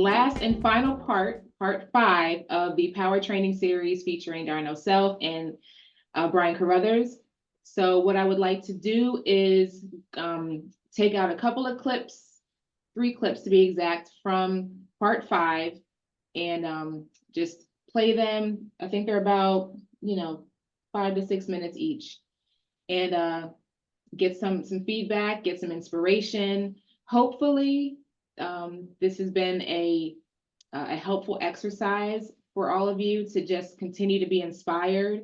last and final part 5 of the Power Training series featuring Darnell Self and Brian Carruthers. So what I would like to do is take out a couple of clips, 3 clips to be exact, from part 5, and just play them. I think they're about 5 to 6 minutes each, and get some feedback, get some inspiration. Hopefully, this has been a helpful exercise for all of you to just continue to be inspired,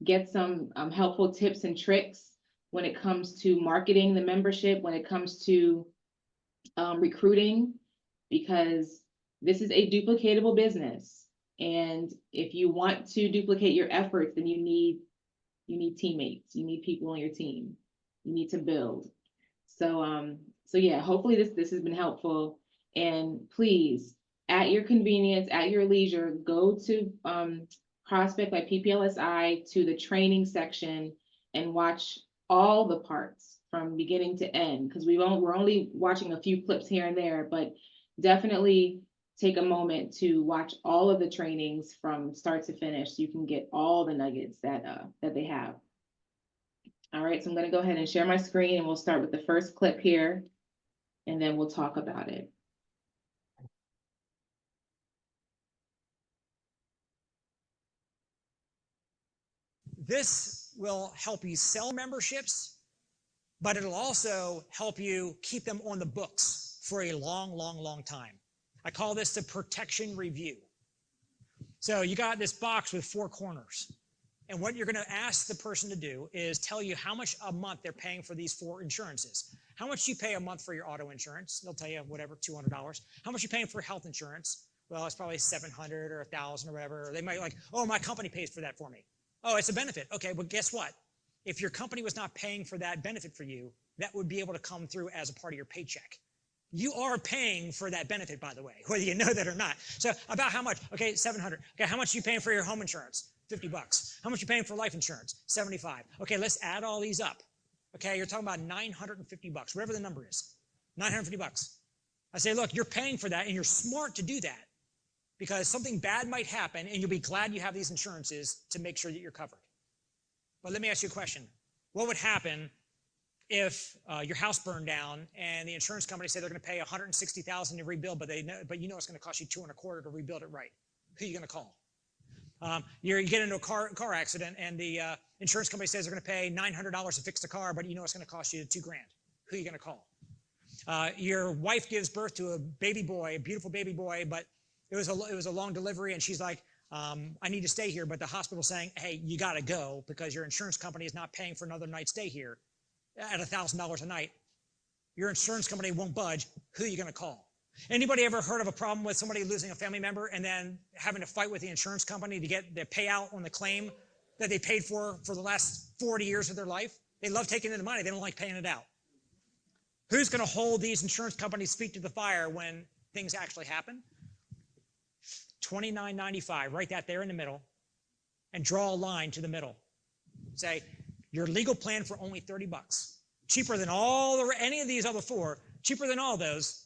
get some helpful tips and tricks when it comes to marketing the membership, when it comes to recruiting, because this is a duplicatable business. And if you want to duplicate your efforts, then you need teammates, you need people on your team, you need to build. So yeah, hopefully this has been helpful. And please, at your convenience, at your leisure, go to Prospect by PPLSI, to the training section, and watch all the parts from beginning to end, because we're only watching a few clips here and there, but definitely take a moment to watch all of the trainings from start to finish so you can get all the nuggets that they have. All right, so I'm going to go ahead and share my screen, and we'll start with the first clip here, and then we'll talk about it. This will help you sell memberships, but it'll also help you keep them on the books for a long, long, long time. I call this the protection review. So you got this box with 4 corners. And what you're going to ask the person to do is tell you how much a month they're paying for these 4 insurances. How much you pay a month for your auto insurance? They'll tell you whatever, $200. How much you paying for health insurance? Well, it's probably $700 or $1,000 or whatever. Or they might like, oh, my company pays for that for me. Oh, it's a benefit. Okay, but guess what? If your company was not paying for that benefit for you, that would be able to come through as a part of your paycheck. You are paying for that benefit, by the way, whether you know that or not. So about how much? Okay, $700. Okay, how much are you paying for your home insurance? $50. How much are you paying for life insurance? $75. Okay, let's add all these up. Okay, you're talking about $950, whatever the number is. $950. I say, look, you're paying for that, and you're smart to do that because something bad might happen, and you'll be glad you have these insurances to make sure that you're covered. But let me ask you a question. What would happen if your house burned down and the insurance company said they're going to pay $160,000 to rebuild, but you know it's going to cost you $225 to rebuild it right? Who are you going to call? You get into a car accident and the insurance company says they're going to pay $900 to fix the car, but you know it's going to cost you $2,000. Who are you going to call? Your wife gives birth to a baby boy, a beautiful baby boy, but it was a long delivery, and she's like, I need to stay here, but the hospital's saying, hey, you got to go because your insurance company is not paying for another night stay here at $1,000 a night. Your insurance company won't budge. Who are you going to call? Anybody ever heard of a problem with somebody losing a family member and then having to fight with the insurance company to get the payout on the claim that they paid for the last 40 years of their life? They love taking in the money. They don't like paying it out. Who's going to hold these insurance companies' feet to the fire when things actually happen? $29.95, write that there in the middle, and draw a line to the middle. Say, your legal plan for only $30, cheaper than any of these other 4, cheaper than all those.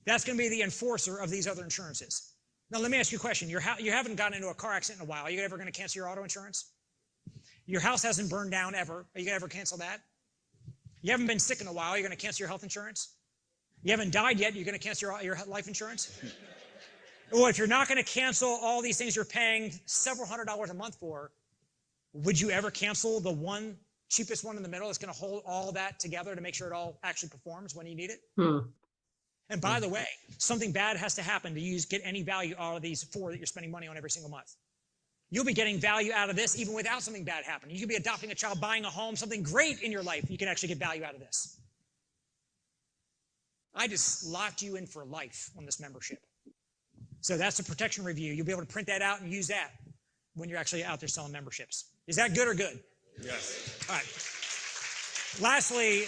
That's going to be the enforcer of these other insurances. Now, let me ask you a question. You haven't gotten into a car accident in a while. Are you ever going to cancel your auto insurance? Your house hasn't burned down ever. Are you going to ever cancel that? You haven't been sick in a while. Are you going to cancel your health insurance? You haven't died yet. You're going to cancel your life insurance? Well, if you're not going to cancel all these things you're paying several $100s a month for, would you ever cancel the one cheapest one in the middle that's going to hold all that together to make sure it all actually performs when you need it? And by the way, something bad has to happen to get any value out of these 4 that you're spending money on every single month. You'll be getting value out of this even without something bad happening. You could be adopting a child, buying a home, something great in your life. You can actually get value out of this. I just locked you in for life on this membership. So that's a protection review. You'll be able to print that out and use that when you're actually out there selling memberships. Is that good or good? Yes. All right. Lastly,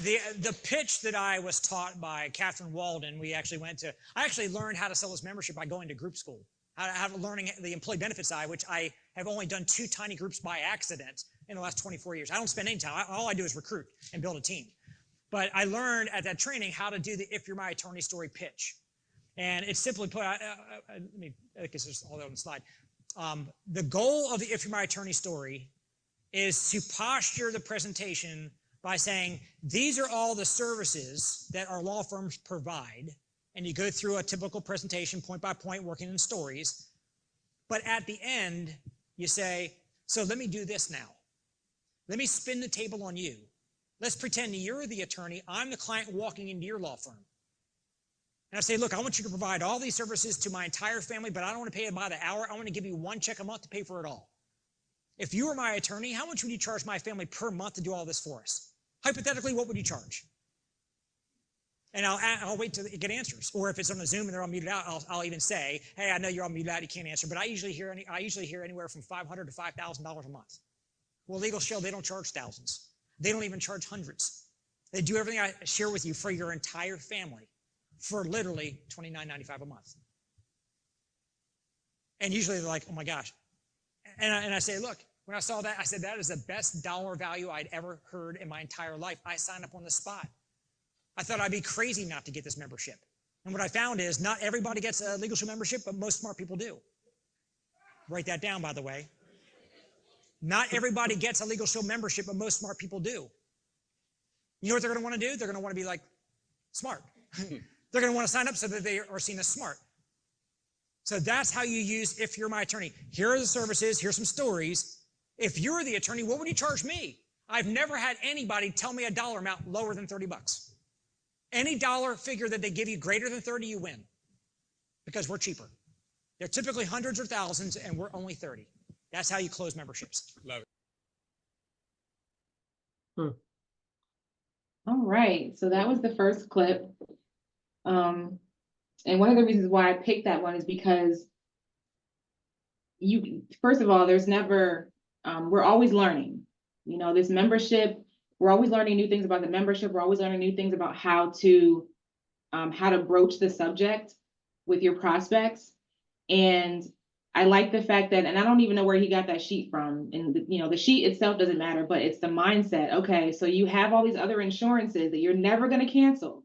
the pitch that I was taught by Catherine Walden, I actually learned how to sell this membership by going to group school, how to learning the employee benefits side, which I have only done 2 tiny groups by accident in the last 24 years. I don't spend any time. All I do is recruit and build a team. But I learned at that training how to do the If You're My Attorney story pitch. And it's simply put, let me, I guess it's all on the slide. The goal of the If You're My Attorney story is to posture the presentation by saying, these are all the services that our law firms provide. And you go through a typical presentation point by point, working in stories. But at the end, you say, so let me do this now. Let me spin the table on you. Let's pretend you're the attorney. I'm the client walking into your law firm. And I say, look, I want you to provide all these services to my entire family, but I don't want to pay it by the hour. I want to give you one check a month to pay for it all. If you were my attorney, how much would you charge my family per month to do all this for us? Hypothetically, what would you charge? And I'll wait to get answers. Or if it's on a Zoom and they're all muted out, I'll even say, hey, I know you're all muted out, you can't answer, but I usually hear anywhere from $500 to $5,000 a month. Well, Legal Shield, they don't charge thousands. They don't even charge hundreds. They do everything I share with you for your entire family for literally $29.95 a month. And usually they're like, oh my gosh. And I say, look, when I saw that, I said, that is the best dollar value I'd ever heard in my entire life. I signed up on the spot. I thought I'd be crazy not to get this membership. And what I found is not everybody gets a Legal Shield membership, but most smart people do. Write that down, by the way. Not everybody gets a Legal Shield membership, but most smart people do. You know what they're going to want to do? They're going to want to be like smart. They're going to want to sign up so that they are seen as smart. So that's how you use If You're My Attorney. Here are the services. Here's some stories. If you're the attorney, what would you charge me? I've never had anybody tell me a dollar amount lower than $30. Any dollar figure that they give you greater than 30, you win. Because we're cheaper. They're typically hundreds or thousands, and we're only 30. That's how you close memberships. Love it. All right, so that was the first clip. And one of the reasons why I picked that one is because first of all, there's never, we're always learning. You know, this membership, we're always learning new things about the membership. We're always learning new things about how to broach the subject with your prospects. And I like the fact that, and I don't even know where he got that sheet from. And the sheet itself doesn't matter, but it's the mindset. Okay, so you have all these other insurances that you're never going to cancel.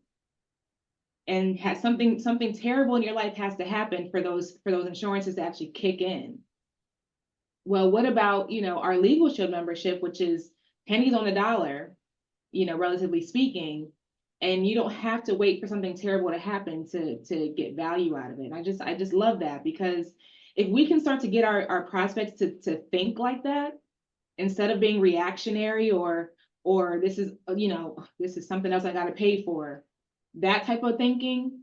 And has something terrible in your life has to happen for those insurances to actually kick in. Well, what about, our Legal Shield membership, which is pennies on the dollar, relatively speaking, and you don't have to wait for something terrible to happen to get value out of it. And I just love that, because if we can start to get our prospects to think like that, instead of being reactionary or this is something else I got to pay for, that type of thinking,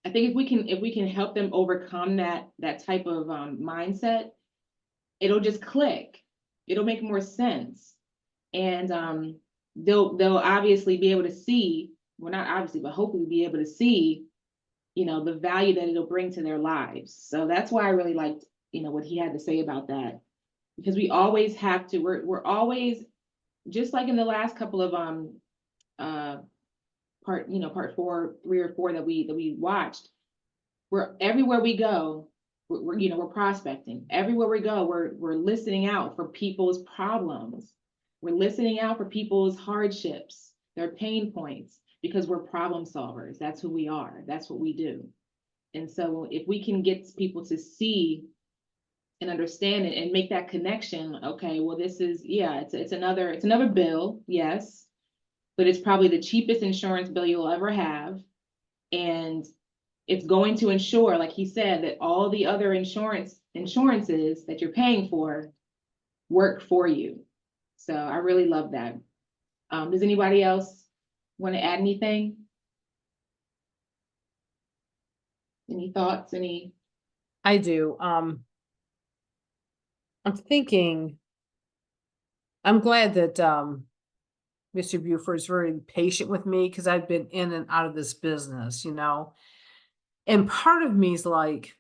I think if we can help them overcome that type of mindset, it'll just click. It'll make more sense. And they'll obviously be able to see, well, not obviously, but hopefully be able to see, the value that it'll bring to their lives. So that's why I really liked, what he had to say about that, because we always have to, we're always, just like in the last couple of part 4, 3 or 4 that we watched, we're everywhere we go, we're prospecting. Everywhere we go, we're listening out for people's problems. We're listening out for people's hardships, their pain points, because we're problem solvers. That's who we are. That's what we do. And so if we can get people to see and understand it and make that connection, okay, well, this is, it's another bill, yes, but it's probably the cheapest insurance bill you'll ever have. And it's going to ensure, like he said, that all the other insurances that you're paying for work for you. So I really love that. Does anybody else want to add anything? Any thoughts? I do. I'm thinking, I'm glad that Mr. Buford is very patient with me, because I've been in and out of this business, and part of me is like,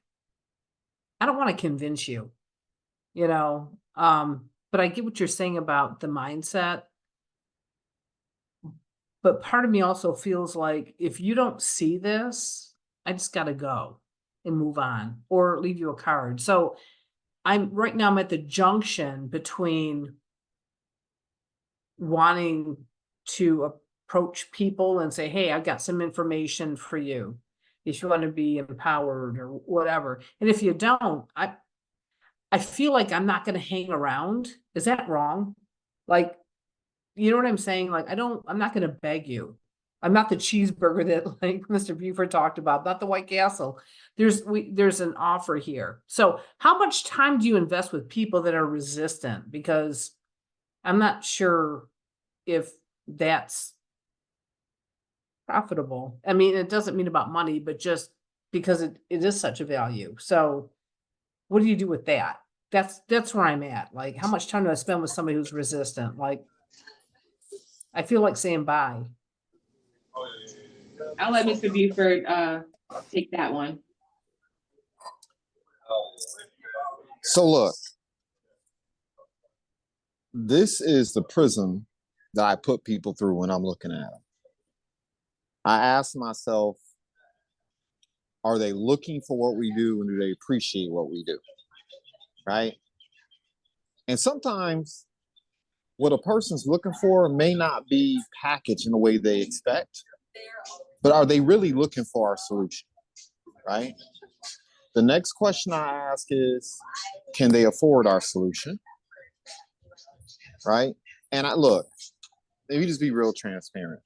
I don't want to convince you, but I get what you're saying about the mindset. But part of me also feels like, if you don't see this, I just got to go and move on or leave you a card. So right now I'm at the junction between wanting to approach people and say, hey, I've got some information for you. if you want to be empowered or whatever. And if you don't, I feel like I'm not gonna hang around. Is that wrong? Like, you know what I'm saying? Like, I'm not gonna beg you. I'm not the cheeseburger that like Mr. Buford talked about, not the White Castle. There's an offer here. So how much time do you invest with people that are resistant? Because I'm not sure if that's profitable. I mean, it doesn't mean about money, but just because it is such a value. So what do you do with that? That's where I'm at. Like, how much time do I spend with somebody who's resistant? Like, I feel like saying bye. I'll let Mr. Buford take that one. So look, this is the prism that I put people through when I'm looking at them. I ask myself, are they looking for what we do and do they appreciate what we do? Right? And sometimes what a person's looking for may not be packaged in the way they expect, but are they really looking for our solution? Right? The next question I ask is, can they afford our solution? Right? And look, maybe just be real transparent.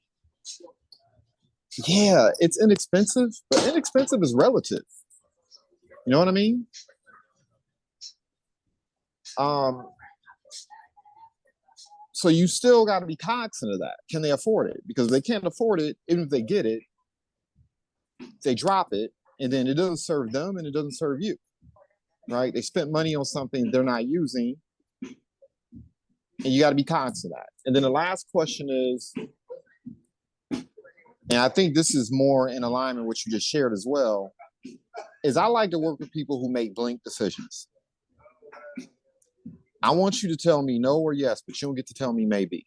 Yeah, it's inexpensive, but inexpensive is relative. You know what I mean? So you still got to be cognizant of that. Can they afford it? Because if they can't afford it, even if they get it, they drop it, and then it doesn't serve them and it doesn't serve you. Right? They spent money on something they're not using, and you got to be cognizant of that. And then the last question is, and I think this is more in alignment with what you just shared as well, is I like to work with people who make blink decisions. I want you to tell me no or yes, but you don't get to tell me maybe.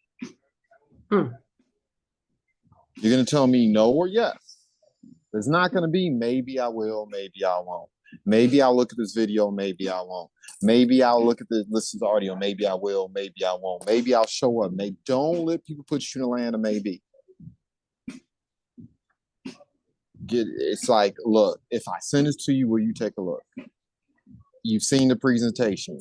You're going to tell me no or yes. There's not going to be maybe I will, maybe I won't. Maybe I'll look at this video, maybe I won't. Maybe I'll look at the listen to audio, maybe I will, maybe I won't. Maybe I'll show up. Don't let people put you in the land of maybe. It's like, look, if I send this to you, will you take a look? You've seen the presentation.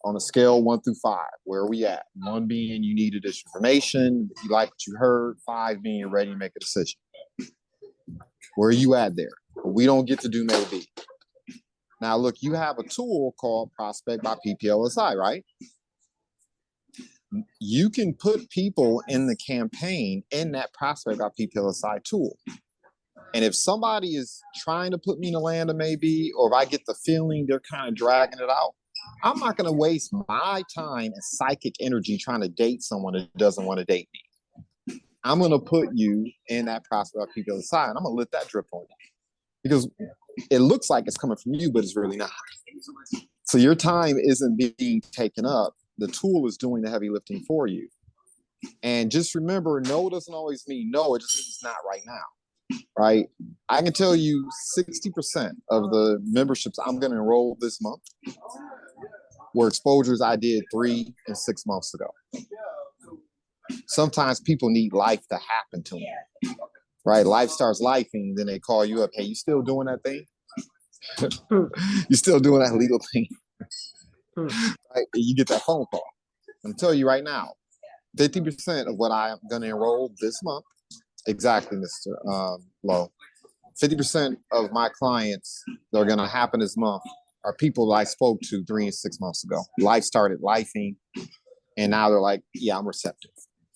On a scale 1 through 5, where are we at? 1 being you needed this information, you like what you heard, 5 being you're ready to make a decision. Where are you at there? We don't get to do maybe. Now, look, you have a tool called Prospect by PPLSI, right? You can put people in the campaign in that Prospect by PPLSI tool. And if somebody is trying to put me in the land of maybe, or if I get the feeling they're kind of dragging it out, I'm not going to waste my time and psychic energy trying to date someone that doesn't want to date me. I'm going to put you in that Prospect by PPLSI, and I'm going to let that drip on you. Because it looks like it's coming from you, but it's really not. So your time isn't being taken up. The tool is doing the heavy lifting for you. And just remember, no doesn't always mean no. It just means not right now, right? I can tell you 60% of the memberships I'm going to enroll this month were exposures I did 3 and 6 months ago. Sometimes people need life to happen to them, right? Life starts lifing, then they call you up. Hey, you still doing that thing? You still doing that legal thing? Right? You get that phone call. I'm telling you right now, 50% of what I am going to enroll this month, exactly, Mr. Lowe, 50% of my clients that are going to happen this month are people that I spoke to 3 and 6 months ago. Life started lifing, and now they're like, yeah, I'm receptive.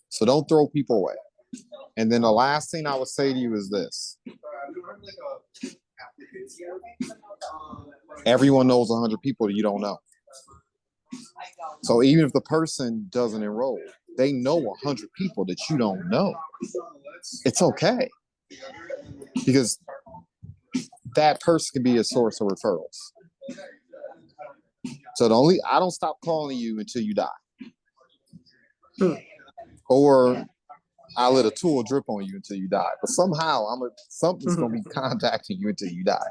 So don't throw people away. And then the last thing I would say to you is this. Everyone knows 100 people that you don't know. So even if the person doesn't enroll, they know 100 people that you don't know. It's okay. Because that person can be a source of referrals. So I don't stop calling you until you die. Or I let a tool drip on you until you die. But somehow something's gonna be contacting you until you die.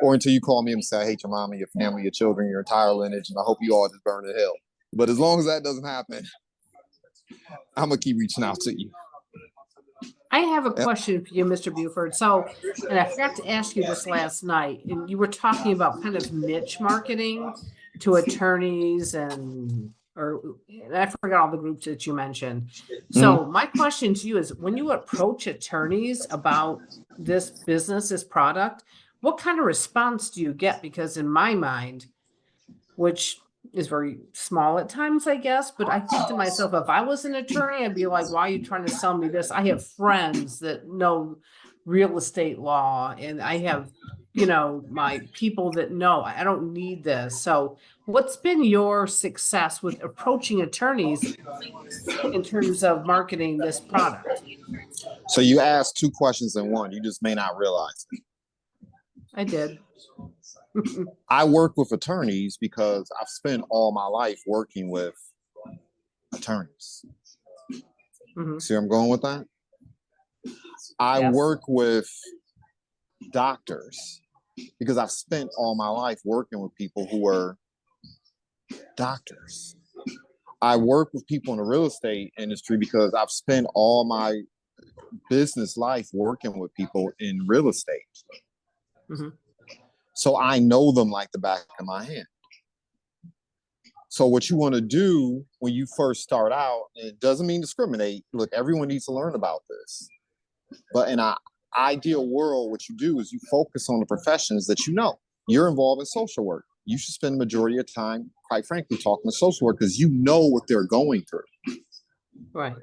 Or until you call me and say, I hate your mama, your family, your children, your entire lineage, and I hope you all just burn in hell. But as long as that doesn't happen, I'm gonna keep reaching out to you. I have a Yep. question for you, Mr. Buford. So, and I forgot to ask you this last night, and you were talking about kind of niche marketing to attorneys and I forgot all the groups that you mentioned. So my question to you is, when you approach attorneys about this business, this product, what kind of response do you get? Because in my mind, which is very small at times, I guess, but I think to myself, if I was an attorney, I'd be like, why are you trying to sell me this? I have friends that know real estate law, and I have, my people that know I don't need this. So what's been your success with approaching attorneys in terms of marketing this product? So you asked two questions in one. You just may not realize it. I did. I work with attorneys because I've spent all my life working with attorneys. Mhm. See where I'm going with that? I Yes. work with doctors because I've spent all my life working with people who are doctors. I work with people in the real estate industry because I've spent all my business life working with people in real estate. Mhm. So I know them like the back of my hand. So what you want to do when you first start out, and it doesn't mean discriminate. Look, everyone needs to learn about this. But in an ideal world, what you do is you focus on the professions that you know. You're involved in social work. You should spend the majority of time, quite frankly, talking to social work because you know what they're going through. Right.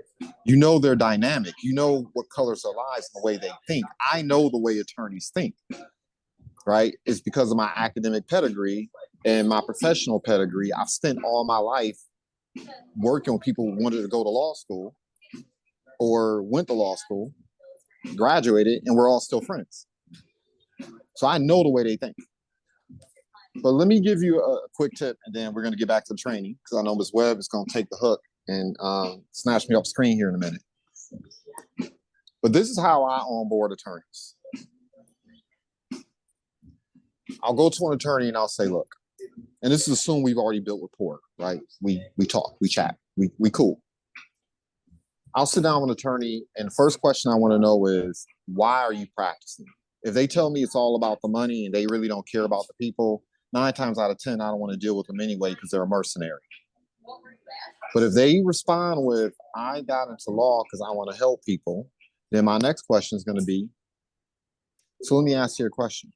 You know their dynamic. You know what colors their lives and the way they think. I know the way attorneys think, right? It's because of my academic pedigree and my professional pedigree. I've spent all my life working with people who wanted to go to law school or went to law school, graduated, and we're all still friends. So I know the way they think. But let me give you a quick tip, and then we're going to get back to the training because I know Ms. Webb is going to take the hook and snatch me off screen here in a minute. But this is how I onboard attorneys. I'll go to an attorney and I'll say, look, and this is assume we've already built rapport, right? We talk, we chat, we cool. I'll sit down with an attorney, and the first question I want to know is, why are you practicing? If they tell me it's all about the money and they really don't care about the people, 9 times out of 10, I don't want to deal with them anyway because they're a mercenary. But if they respond with, I got into law because I want to help people, then my next question is going to be, so let me ask you a question.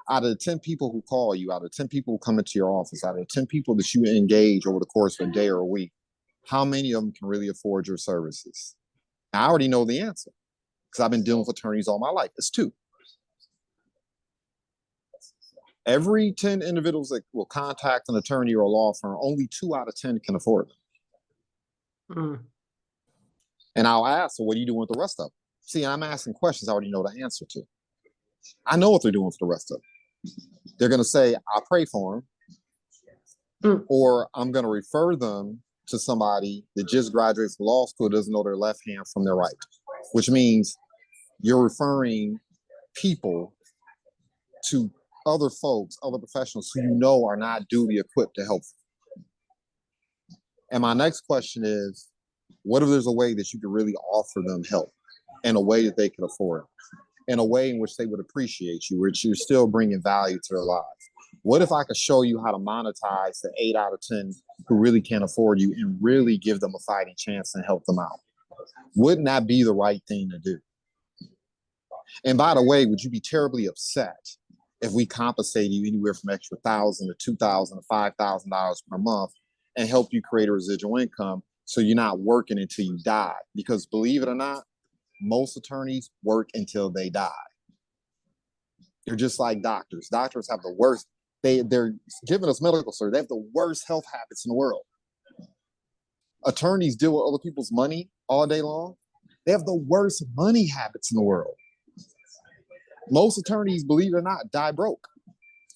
Out of the 10 people who call you, out of the 10 people who come into your office, out of the 10 people that you engage over the course of a day or a week, how many of them can really afford your services? I already know the answer because I've been dealing with attorneys all my life. It's 2. Every 10 individuals that will contact an attorney or a law firm, only 2 out of 10 can afford them. Mm. And I'll ask, so what are you doing with the rest of them? See, I'm asking questions I already know the answer to. I know what they're doing for the rest of them. They're going to say, I'll pray for them, or I'm going to refer them to somebody that just graduated from law school, doesn't know their left hand from their right, which means you're referring people to other folks, other professionals who you know are not duly equipped to help. And my next question is, what if there's a way that you could really offer them help in a way that they can afford, in a way in which they would appreciate you, which you're still bringing value to their lives? What if I could show you how to monetize the 8 out of 10 who really can't afford you and really give them a fighting chance and help them out? Wouldn't that be the right thing to do? And by the way, would you be terribly upset if we compensate you anywhere from extra $1,000 to $2,000 to $5,000 per month and help you create a residual income so you're not working until you die? Because believe it or not, most attorneys work until they die. They're just like doctors. Doctors have the worst. They're giving us medical service. They have the worst health habits in the world. Attorneys deal with other people's money all day long. They have the worst money habits in the world. Most attorneys, believe it or not, die broke.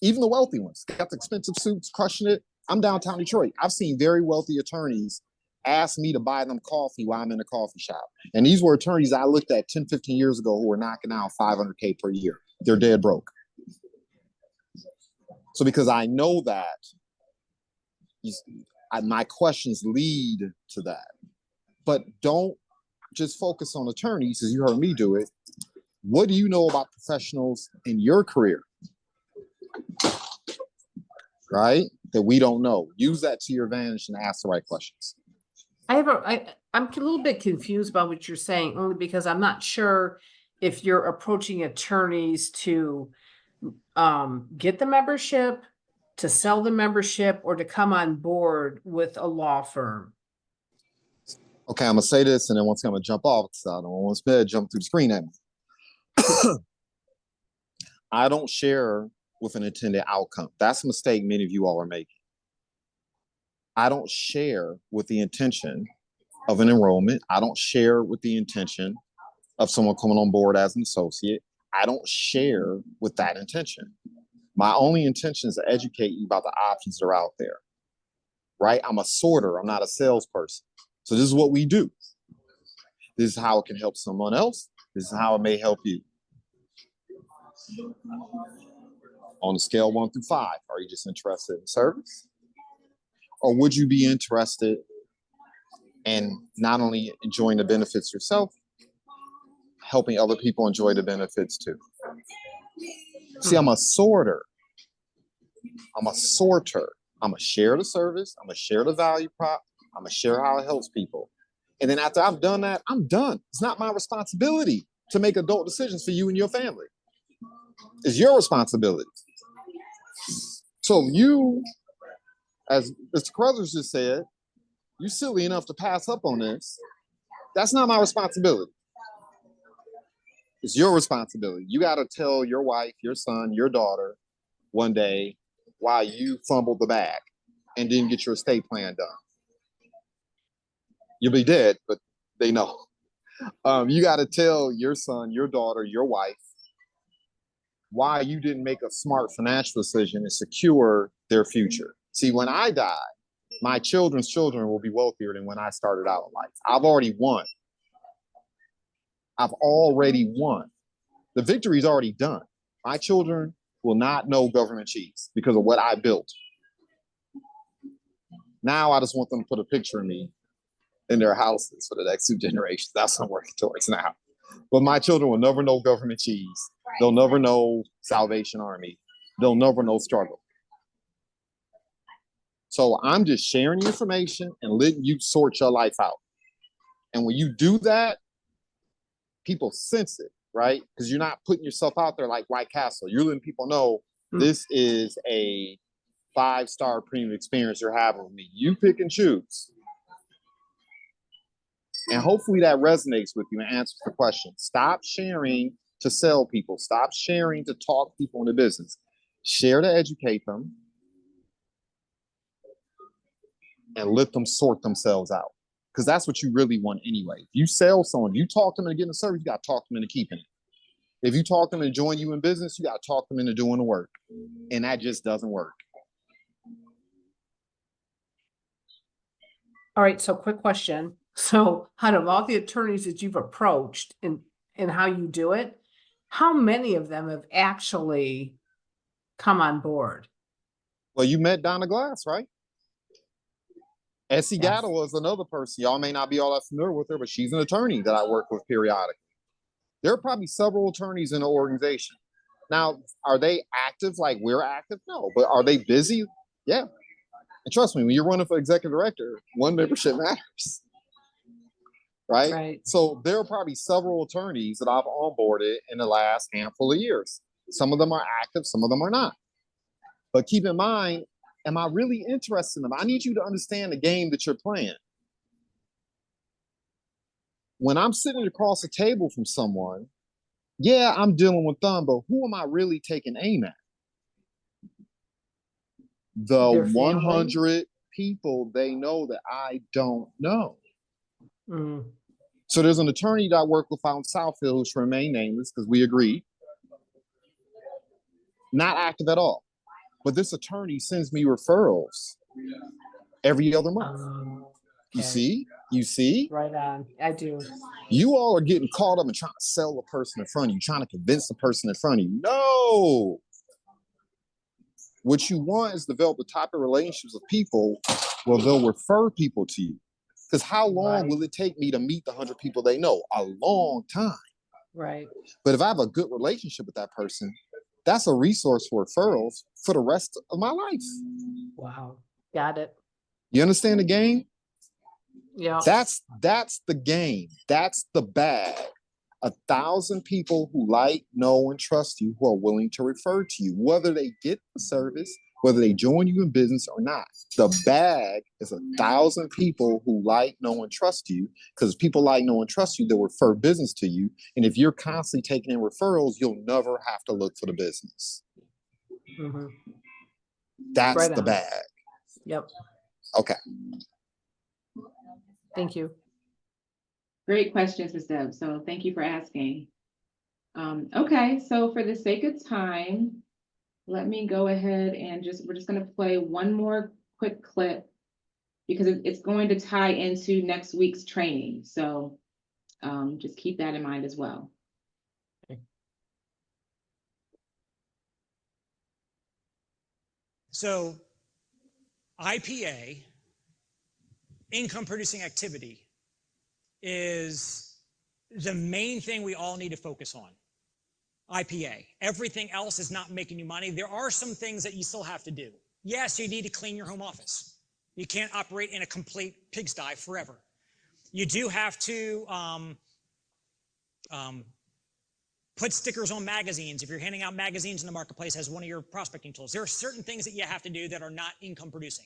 Even the wealthy ones got the expensive suits, crushing it. I'm downtown Detroit. I've seen very wealthy attorneys ask me to buy them coffee while I'm in a coffee shop. And these were attorneys I looked at 10, 15 years ago who were knocking out $500K per year. They're dead broke. So because I know that, my questions lead to that. But don't just focus on attorneys, as you heard me do it. What do you know about professionals in your career? Right? That we don't know. Use that to your advantage and ask the right questions. I'm a little bit confused about what you're saying, only because I'm not sure if you're approaching attorneys to get the membership, to sell the membership, or to come on board with a law firm. Okay, I'm gonna say this, and then once I'm gonna jump off, because I don't want to jump through the screen at me. I don't share with an intended outcome. That's a mistake many of you all are making. I don't share with the intention of an enrollment. I don't share with the intention of someone coming on board as an associate. I don't share with that intention. My only intention is to educate you about the options that are out there, right? I'm a sorter. I'm not a salesperson. So this is what we do. This is how it can help someone else. This is how it may help you. On a scale 1 through 5, are you just interested in service? Or would you be interested in not only enjoying the benefits yourself, helping other people enjoy the benefits too? See, I'm a sorter. I'm a sorter. I'm gonna share the service. I'm gonna share the value prop. I'm gonna share how it helps people. And then after I've done that, I'm done. It's not my responsibility to make adult decisions for you and your family. It's your responsibility. So you, as Mr. Carruthers just said, you're silly enough to pass up on this. That's not my responsibility. It's your responsibility. You got to tell your wife, your son, your daughter one day why you fumbled the bag and didn't get your estate plan done. You'll be dead, but they know. You got to tell your son, your daughter, your wife why you didn't make a smart financial decision and secure their future. See, when I die, my children's children will be wealthier than when I started out in life. I've already won. I've already won. The victory's already done. My children will not know government cheese because of what I built. Now I just want them to put a picture of me in their houses for the next 2 generations. That's what I'm working towards now. But my children will never know government cheese. They'll never know Salvation Army. They'll never know struggle. So I'm just sharing the information and letting you sort your life out. And when you do that, people sense it, right? Because you're not putting yourself out there like White Castle. You're letting people know this is a 5-star premium experience you're having with me. You pick and choose. And hopefully that resonates with you and answers the question. Stop sharing to sell people. Stop sharing to talk people into business. Share to educate them and let them sort themselves out. Because that's what you really want anyway. If you sell someone, you talk them into getting a service, you got to talk them into keeping it. If you talk them into joining you in business, you got to talk them into doing the work. And that just doesn't work. All right, so quick question. So out of all the attorneys that you've approached and how you do it, how many of them have actually come on board? Well, you met Donna Glass, right? Essie Yes. Gatto was another person. Y'all may not be all that familiar with her, but she's an attorney that I work with periodically. There are probably several attorneys in the organization. Now, are they active like we're active? No, but are they busy? Yeah. And trust me, when you're running for executive director, one membership matters. Right? Right. So there are probably several attorneys that I've onboarded in the last handful of years. Some of them are active, some of them are not. But keep in mind, am I really interested in them? I need you to understand the game that you're playing. When I'm sitting across the table from someone, yeah, I'm dealing with them, but who am I really taking aim at? The Their family? 100 people they know that I don't know. Mm. So there's an attorney that I work with out in Southfield who should remain nameless because we agreed. Not active at all. But this attorney sends me referrals every other month. You Okay. see? You see? Right on. I do. You all are getting caught up in trying to sell the person in front of you, trying to convince the person in front of you. No. What you want is develop the type of relationships with people where they'll refer people to you. Because how long Right. will it take me to meet the 100 people they know? A long time. Right. But if I have a good relationship with that person, that's a resource for referrals for the rest of my life. Wow. Got it. You understand the game? Yeah. That's the game. That's the bag. 1,000 people who like, know, and trust you, who are willing to refer to you, whether they get the service, whether they join you in business or not. The bag is 1,000 people who like, know, and trust you, because people like, know, and trust you, they'll refer business to you. And if you're constantly taking in referrals, you'll never have to look for the business. Hmm. That's Right the on. bag. Yep. Okay. Thank you. Great questions, Ms. Deb. So thank you for asking. Okay, so for the sake of time, let me go ahead and we're just gonna play one more quick clip because it's going to tie into next week's training. So just keep that in mind as well. So IPA, income producing activity, is the main thing we all need to focus on. IPA. Everything else is not making you money. There are some things that you still have to do. Yes, you need to clean your home office. You can't operate in a complete pigsty forever. You do have to put stickers on magazines if you're handing out magazines in the marketplace as one of your prospecting tools. There are certain things that you have to do that are not income producing.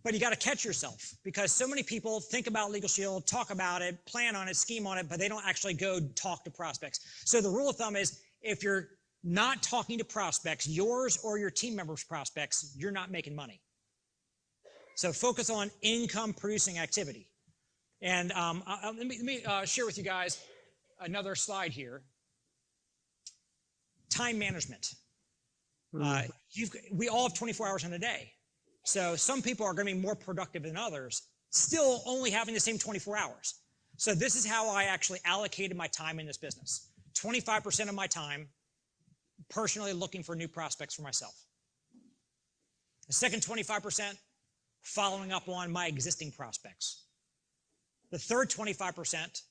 But you got to catch yourself, because so many people think about Legal Shield, talk about it, plan on it, scheme on it, but they don't actually go talk to prospects. So the rule of thumb is, if you're not talking to prospects, yours or your team members' prospects, you're not making money. So focus on income producing activity. And let me share with you guys another slide here. Time management. We all have 24 hours in a day. So some people are going to be more productive than others, still only having the same 24 hours. So this is how I actually allocated my time in this business. 25% of my time personally looking for new prospects for myself. The second 25%, following up on my existing prospects. The third 25%,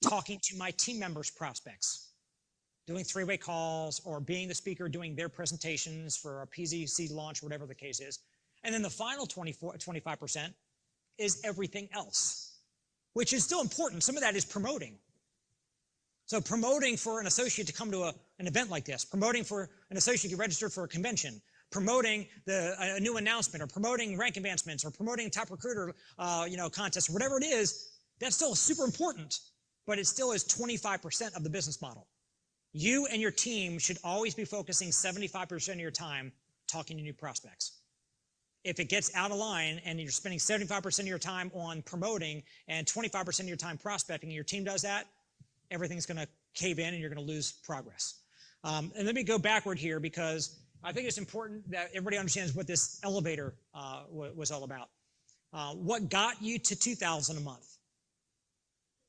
talking to my team members' prospects, doing three-way calls or being the speaker, doing their presentations for a PZC launch, whatever the case is. And then the final 25% is everything else, which is still important. Some of that is promoting. So promoting for an associate to come to an event like this, promoting for an associate to get registered for a convention, promoting a new announcement, or promoting rank advancements, or promoting top recruiter contest, or whatever it is, that's still super important, but it still is 25% of the business model. You and your team should always be focusing 75% of your time talking to new prospects. If it gets out of line and you're spending 75% of your time on promoting and 25% of your time prospecting, and your team does that, everything's going to cave in and you're going to lose progress. And let me go backward here, because I think it's important that everybody understands what this elevator was all about. What got you to $2,000 a month?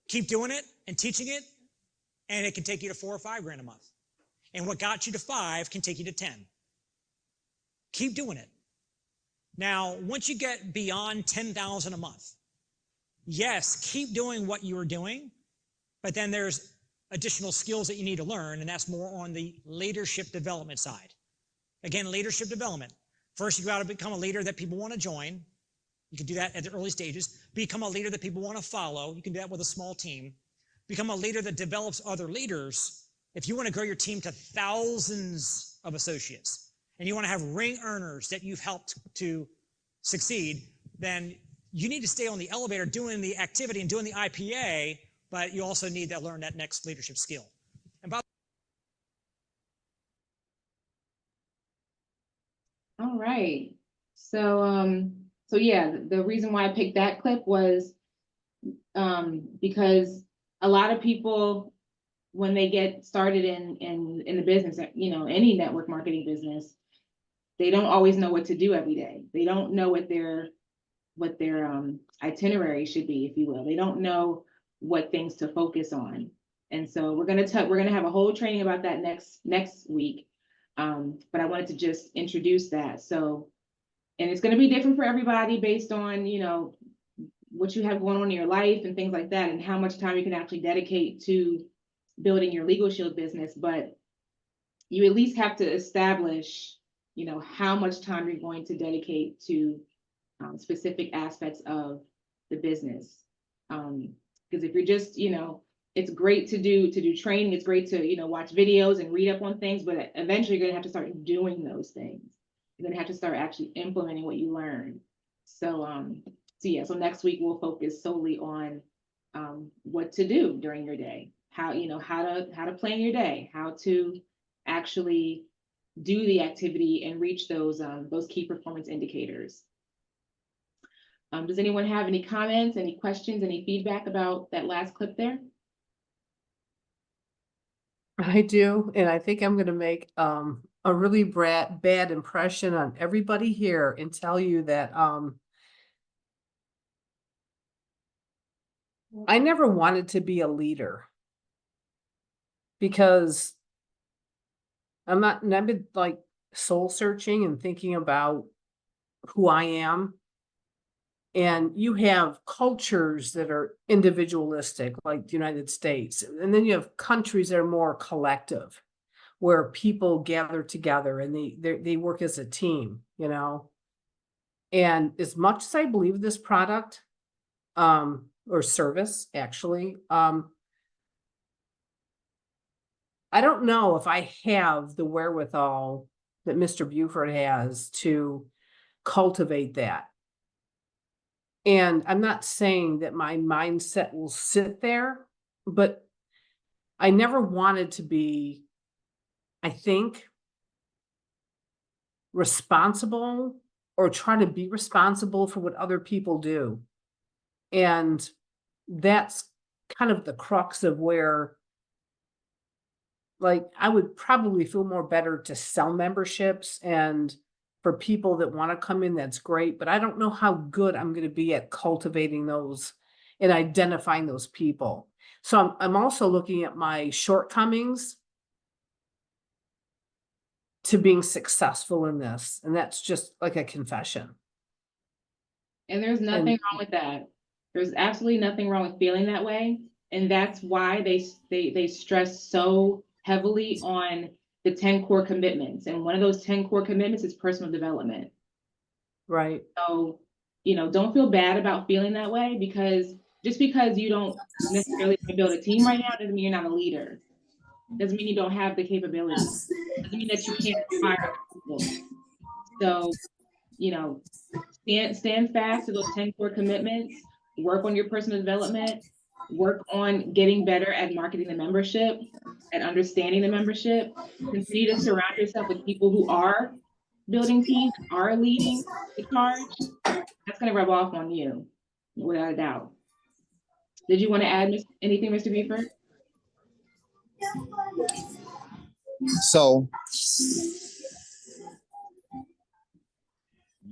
Keep doing it and teaching it, and it can take you to $4 or $5 grand a month. And what got you to 5 can take you to 10. Keep doing it. Now, once you get beyond 10,000 a month, yes, keep doing what you are doing, but then there's additional skills that you need to learn, and that's more on the leadership development side. Again, leadership development. First, you've got to become a leader that people want to join. You can do that at the early stages. Become a leader that people want to follow. You can do that with a small team. Become a leader that develops other leaders. If you want to grow your team to thousands of associates, and you want to have ring earners that you've helped to succeed, then you need to stay on the elevator doing the activity and doing the IPA, but you also need to learn that next leadership skill. And by All right. So yeah, the reason why I picked that clip was because a lot of people, when they get started in the business, any network marketing business, they don't always know what to do every day. They don't know what their itinerary should be, if you will. They don't know what things to focus on. And so we're gonna have a whole training about that next week. But I wanted to just introduce that. So, and it's gonna be different for everybody based on what you have going on in your life and things like that, and how much time you can actually dedicate to building your Legal Shield business. But you at least have to establish, you know, how much time you're going to dedicate to specific aspects of the business. Because if you're just, you know, it's great to do training, it's great to, you know, watch videos and read up on things, but eventually you're gonna have to start doing those things. You're gonna have to start actually implementing what you learn. So so next week we'll focus solely on what to do during your day, how, you know, how to plan your day, how to actually do the activity and reach those key performance indicators. Does anyone have any comments, any questions, any feedback about that last clip there? I do, and I think I'm gonna make a really bad impression on everybody here and tell you that I never wanted to be a leader because I've been like soul searching and thinking about who I am. And you have cultures that are individualistic, like the United States, and then you have countries that are more collective, where people gather together and they work as a team, you know. And as much as I believe this product, or service, actually, I don't know if I have the wherewithal that Mr. Buford has to cultivate that. And I'm not saying that my mindset will sit there, but I never wanted to be, I think, responsible or try to be responsible for what other people do. And that's kind of the crux of where, like, I would probably feel more better to sell memberships, and for people that want to come in, that's great. But I don't know how good I'm going to be at cultivating those and identifying those people. So I'm also looking at my shortcomings to being successful in this. And that's just like a confession. And there's nothing wrong with that. There's absolutely nothing wrong with feeling that way. And that's why they stress so heavily on the 10 core commitments. And one of those 10 core commitments is personal development. Right. So, you know, don't feel bad about feeling that way, because just because you don't necessarily build a team right now doesn't mean you're not a leader. Doesn't mean you don't have the capabilities. Doesn't mean that you can't inspire people. So, you know, stand fast to those 10 core commitments, work on your personal development, work on getting better at marketing the membership and understanding the membership. Continue to surround yourself with people who are building teams, are leading the charge. That's going to rub off on you, without a doubt. Did you want to add anything, Mr. Buford? So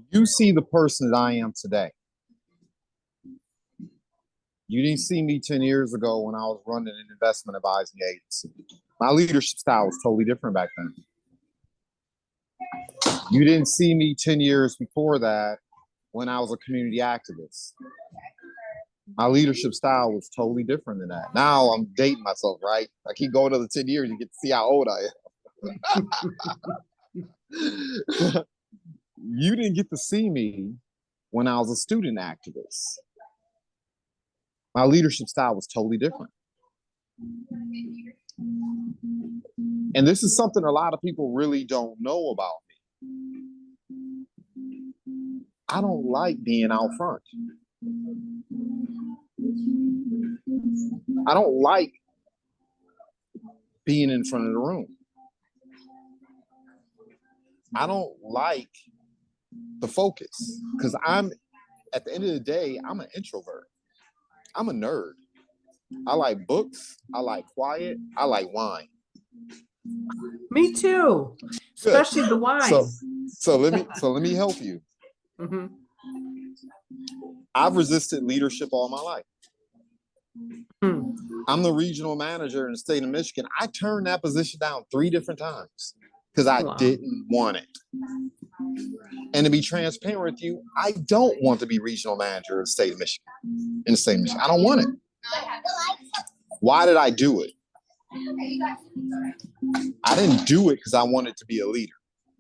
you see the person that I am today. You didn't see me 10 years ago when I was running an investment advising agency. My leadership style was totally different back then. You didn't see me 10 years before that when I was a community activist. My leadership style was totally different than that. Now I'm dating myself, right? I keep going another 10 years, you get to see how old I am. You didn't get to see me when I was a student activist. My leadership style was totally different. And this is something a lot of people really don't know about me. I don't like being out front. I don't like being in front of the room. I don't like the focus, because at the end of the day, I'm an introvert. I'm a nerd. I like books. I like quiet. I like wine. Me too, especially the wine. So let me help you. Mm-hmm. I've resisted leadership all my life. I'm the regional manager in the state of Michigan. I turned that position down 3 different times. because I Wow. didn't want it. And to be transparent with you, I don't want to be regional manager of the state of Michigan, in the state of Michigan. I don't want it. Why did I do it? I didn't do it because I wanted to be a leader,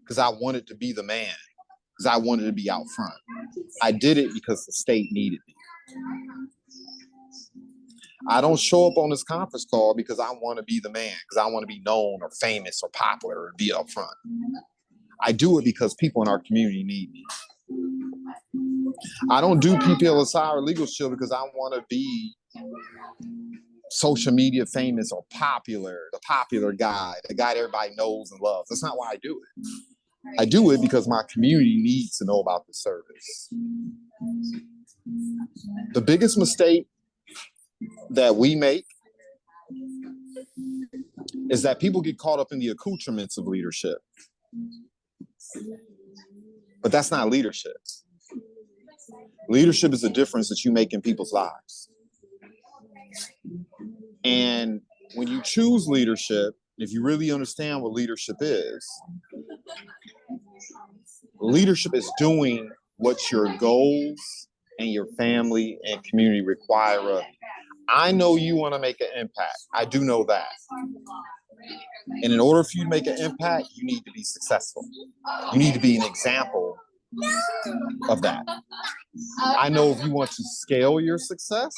because I wanted to be the man, because I wanted to be out front. I did it because the state needed me. I don't show up on this conference call because I want to be the man, because I want to be known or famous or popular and be up front. I do it because people in our community need me. I don't do PPLSI or Legal Shield because I want to be social media famous or popular, the popular guy, the guy that everybody knows and loves. That's not why I do it. I do it because my community needs to know about the service. The biggest mistake that we make is that people get caught up in the accoutrements of leadership. But that's not leadership. Leadership is the difference that you make in people's lives. And when you choose leadership, if you really understand what leadership is doing what your goals and your family and community require of you. I know you want to make an impact. I do know that. And in order for you to make an impact, you need to be successful. You need to be an example of that. I know if you want to scale your success,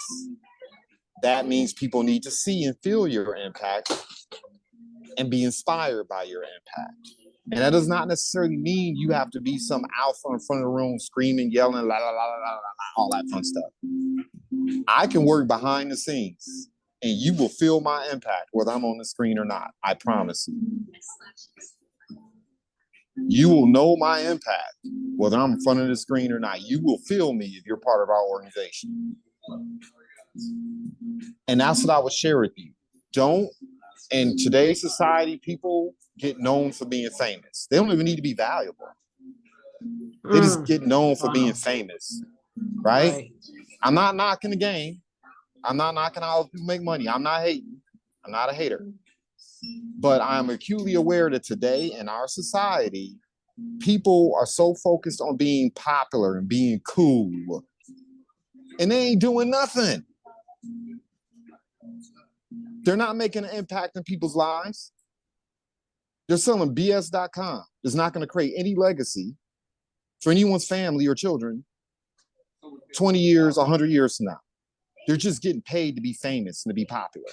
that means people need to see and feel your impact and be inspired by your impact. And that does not necessarily mean you have to be some alpha in front of the room screaming, yelling, la, la, la, la, la, la, all that fun stuff. I can work behind the scenes and you will feel my impact whether I'm on the screen or not. I promise you. You will know my impact whether I'm in front of the screen or not. You will feel me if you're part of our organization. And that's what I would share with you. In today's society, people get known for being famous. They don't even need to be valuable. They just get known for being famous, right? I'm not knocking the game. I'm not knocking how people make money. I'm not hating. I'm not a hater. But I'm acutely aware that today in our society, people are so focused on being popular and being cool, and they ain't doing nothing. They're not making an impact in people's lives. They're selling BS.com. It's not going to create any legacy for anyone's family or children 20 years, 100 years from now. They're just getting paid to be famous and to be popular.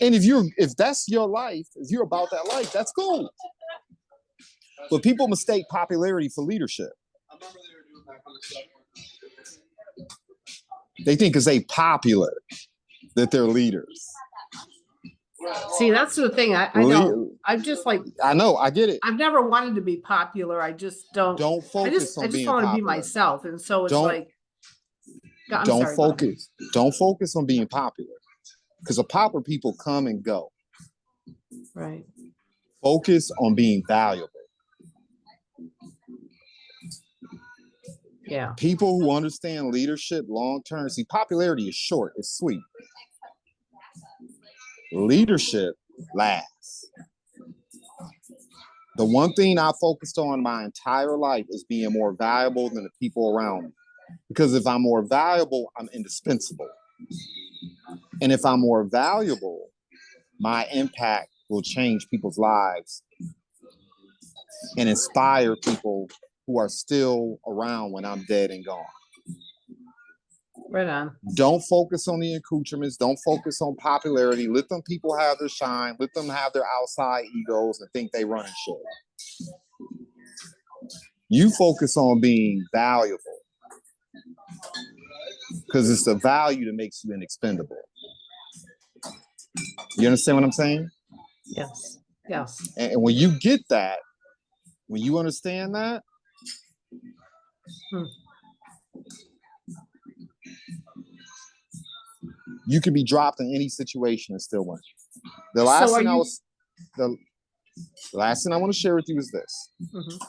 And if that's your life, if you're about that life, that's cool. But people mistake popularity for leadership. They think because they popular that they're leaders. See, that's the thing. I know. I'm just like, I know, I get it. I've never wanted to be popular. I just don't. Don't focus on I just being want to be popular. myself, and so it's Don't- like. I'm Don't sorry, go ahead. focus. Don't focus on being popular, because the popular people come and go. Right. Focus on being valuable. Yeah. People who understand leadership long term. See, popularity is short. It's sweet. Leadership lasts. The one thing I focused on my entire life is being more valuable than the people around me. Because if I'm more valuable, I'm indispensable. And if I'm more valuable, my impact will change people's lives and inspire people who are still around when I'm dead and gone. Right on. Don't focus on the accoutrements. Don't focus on popularity. Let them people have their shine. Let them have their outside egos and think they run shit. You focus on being valuable, because it's the value that makes you inexpendable. You understand what I'm saying? Yes. Yes. And when you get that, when you understand that, you can be dropped in any situation and still win. The last thing I want to share with you is this. Mhm.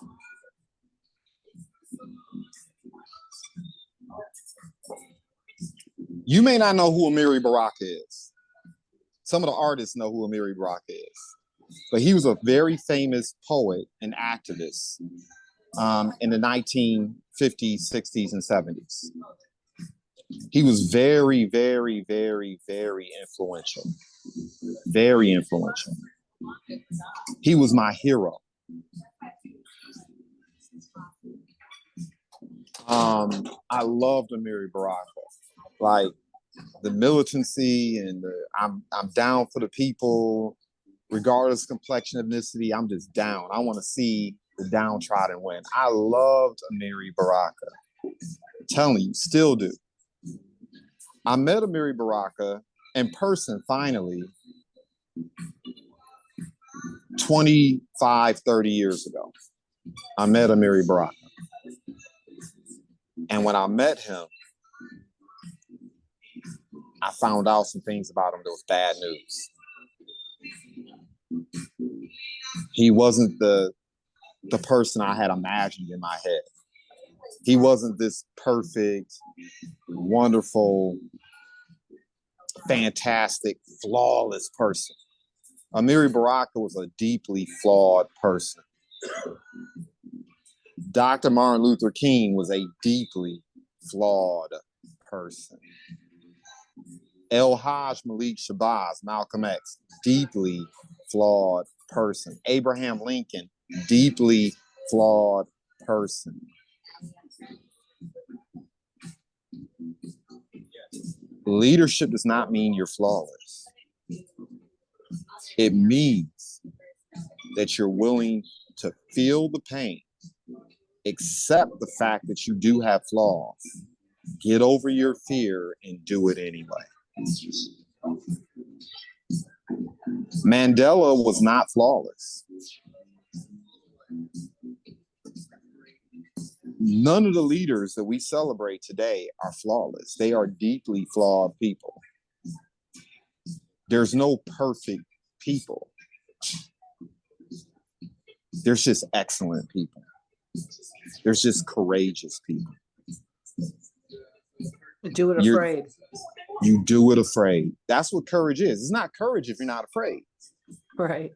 You may not know who Amiri Baraka is. Some of the artists know who Amiri Baraka is. but he was a very famous poet and activist in the 1950s, 60s, and 70s. He was very, very, very, very influential. Very influential. He was my hero. I loved Amiri Baraka. Like the militancy and I'm down for the people, regardless of complexion, ethnicity. I'm just down. I want to see the downtrodden win. I loved Amiri Baraka. I'm telling you, still do. I met Amiri Baraka in person finally 25, 30 years ago. I met Amiri Baraka. And when I met him, I found out some things about him that was bad news. He wasn't the person I had imagined in my head. He wasn't this perfect, wonderful, fantastic, flawless person. Amiri Baraka was a deeply flawed person. Dr. Martin Luther King was a deeply flawed person. El-Hajj Malik Shabazz, Malcolm X, deeply flawed person. Abraham Lincoln, deeply flawed person. Leadership does not mean you're flawless. It means that you're willing to feel the pain, accept the fact that you do have flaws, get over your fear, and do it anyway. Mandela was not flawless. None of the leaders that we celebrate today are flawless. They are deeply flawed people. There's no perfect people. There's just excellent people. There's just courageous people. Do it afraid. You do it afraid. That's what courage is. It's not courage if you're not afraid. Right.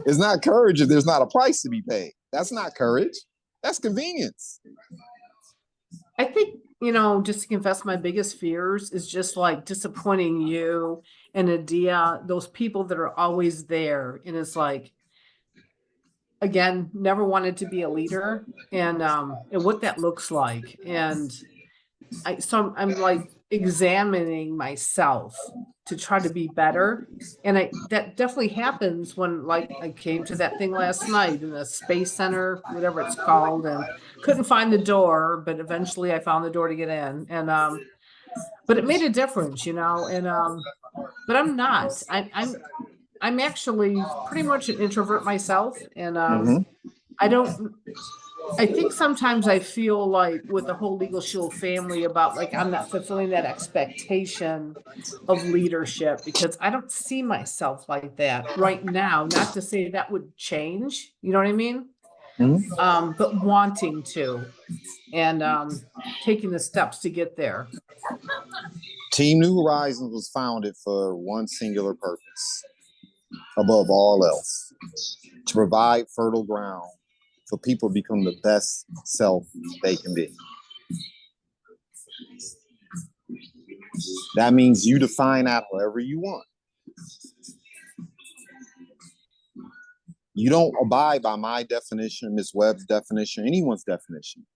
It's not courage if there's not a price to be paid. That's not courage. That's convenience. I think, just to confess, my biggest fears is just like disappointing you and Adia, those people that are always there. And it's like, again, never wanted to be a leader and what that looks like. And I'm like examining myself to try to be better. And that definitely happens when like I came to that thing last night in the Space Center, whatever it's called, and couldn't find the door, but eventually I found the door to get in. And but it made a difference, and but I'm not. I'm actually pretty much an introvert myself, and I think sometimes I feel like with the whole Legal Shield family about like I'm not fulfilling that expectation of leadership because I don't see myself like that right now. Not to say that would change, you know what I mean? But wanting to and taking the steps to get there. Team New Horizons was founded for one singular purpose, above all else, to provide fertile ground for people to become the best self they can be. That means you define that however you want. You don't abide by my definition, Ms. Webb's definition, anyone's definition.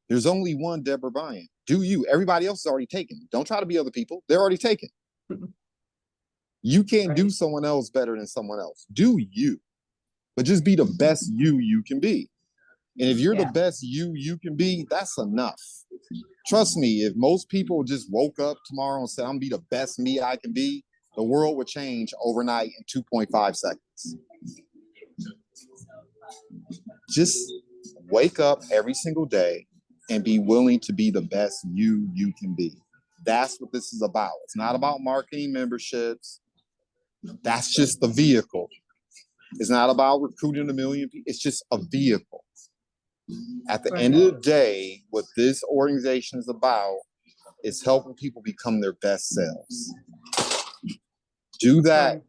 There's only one Deborah Bryant. Do you. Everybody else is already taken. Don't try to be other people. They're already taken. You can't do someone else better than someone else. Do you. But just be the best you can be. And if you're the best you can be, that's enough. Trust me, if most people just woke up tomorrow and said, I'm gonna be the best me I can be, the world would change overnight in 2.5 seconds. Just wake up every single day and be willing to be the best you can be. That's what this is about. It's not about marketing memberships. That's just the vehicle. It's not about recruiting 1 million people. It's just a vehicle. At the end of the day, what this organization is about is helping people become their best selves. Do that,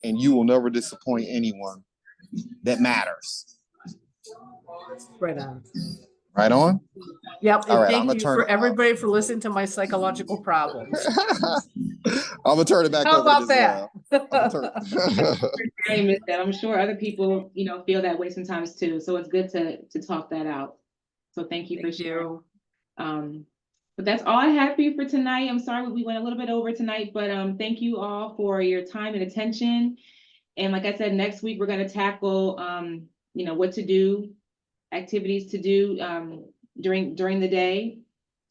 and you will never disappoint anyone that matters. Right on. Right on? Yep, All and right, thank I'ma you turn for it- everybody for listening to my psychological problems. I'm gonna turn it back How over to about that? Giselle. I'ma turn- Very miss that. I'm sure other people, feel that way sometimes too. So it's good to talk that out. So thank you for Thank sharing. you. But that's all I have for you for tonight. I'm sorry we went a little bit over tonight, but thank you all for your time and attention. And like I said, next week we're gonna tackle what to do, activities to do during the day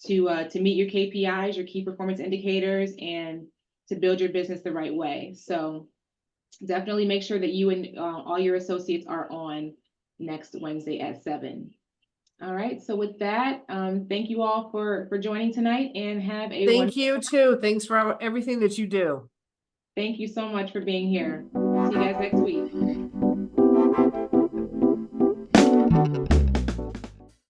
to meet your KPIs, your key performance indicators, and to build your business the right way. So definitely make sure that you and all your associates are on next Wednesday at 7. All right, so with that, thank you all for joining tonight and have a Thank you too. Thanks for everything that you do. Thank you so much for being here. See you guys next week.